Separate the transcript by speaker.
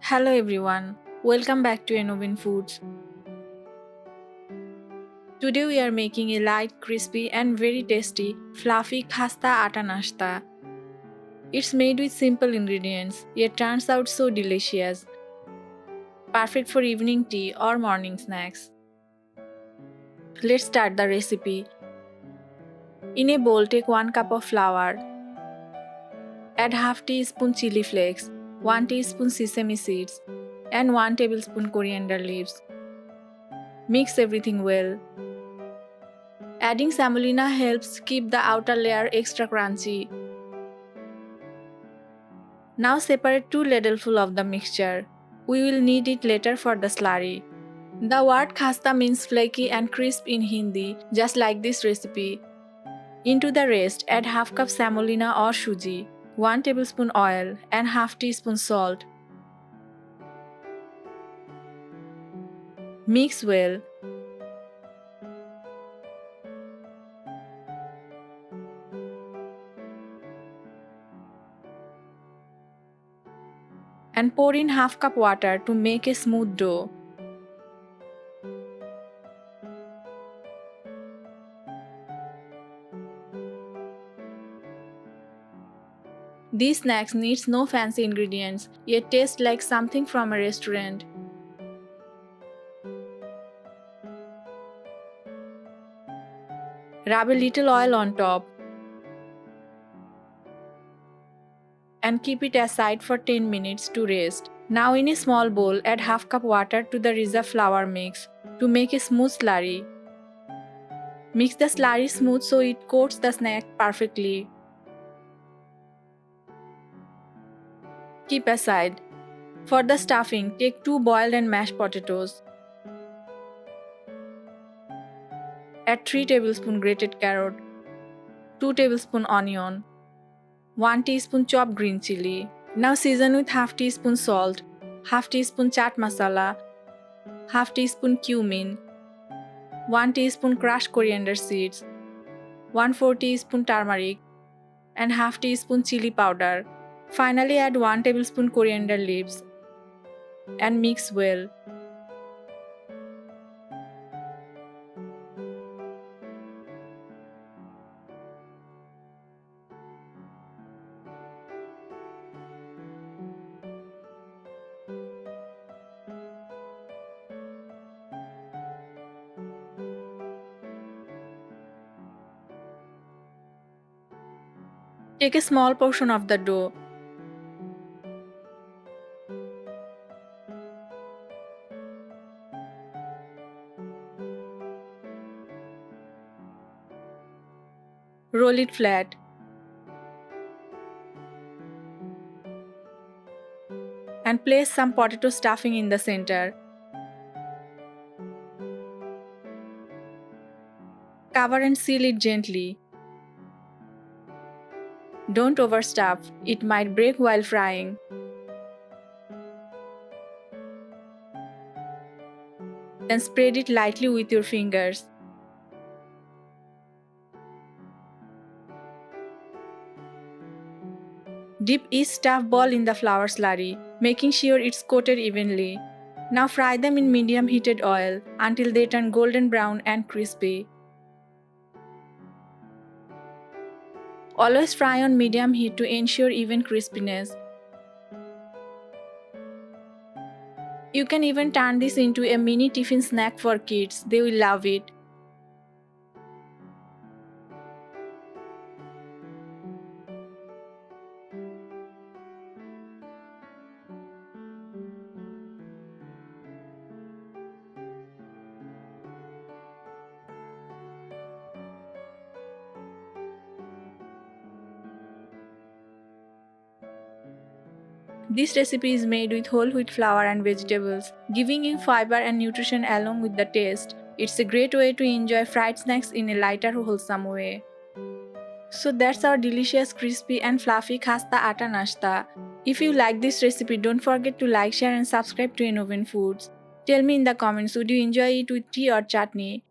Speaker 1: Hello everyone, welcome back to Enovin Foods. Today we are making a light, crispy and very tasty, fluffy Khasta Atta Nashta. It's made with simple ingredients, yet turns out so delicious. Perfect for evening tea or morning snacks. Let's start the recipe. In a bowl, take 1 cup of flour. Add half teaspoon chili flakes, 1 teaspoon sesame seeds, and 1 tablespoon coriander leaves. Mix everything well. Adding semolina helps keep the outer layer extra crunchy. Now separate 2 ladlefuls of the mixture. We will need it later for the slurry. The word khasta means flaky and crisp in Hindi, just like this recipe. Into the rest, add half cup semolina or suji, 1 tablespoon oil and half teaspoon salt. Mix well. And pour in half cup water to make a smooth dough. These snacks needs no fancy ingredients, yet taste like something from a restaurant. Rub a little oil on top and keep it aside for 10 minutes to rest. Now in a small bowl, add half cup water to the reserved flour mix to make a smooth slurry. Mix the slurry smooth so it coats the snack perfectly. Keep aside. For the stuffing, take 2 boiled and mashed potatoes. Add 3 tablespoons grated carrot, 2 tablespoons onion, 1 teaspoon chopped green chili. Now season with half teaspoon salt, half teaspoon chaat masala, half teaspoon cumin, 1 teaspoon crushed coriander seeds, 1/4 teaspoon turmeric, and half teaspoon chili powder. Finally add 1 tablespoon coriander leaves and mix well. Take a small portion of the dough. Roll it flat. And place some potato stuffing in the center. Cover and seal it gently. Don't overstuff, it might break while frying. Then spread it lightly with your fingers. Dip each stuffed ball in the flour slurry, making sure it's coated evenly. Now fry them in medium heated oil until they turn golden brown and crispy. Always fry on medium heat to ensure even crispiness. You can even turn this into a mini tiffin snack for kids, they will love it. This recipe is made with whole wheat flour and vegetables, giving you fiber and nutrition along with the taste. It's a great way to enjoy fried snacks in a lighter, wholesome way. So that's our delicious, crispy and fluffy Khasta Atta Nashta. If you like this recipe, don't forget to like, share and subscribe to Enovin Foods. Tell me in the comments, would you enjoy it with tea or chutney?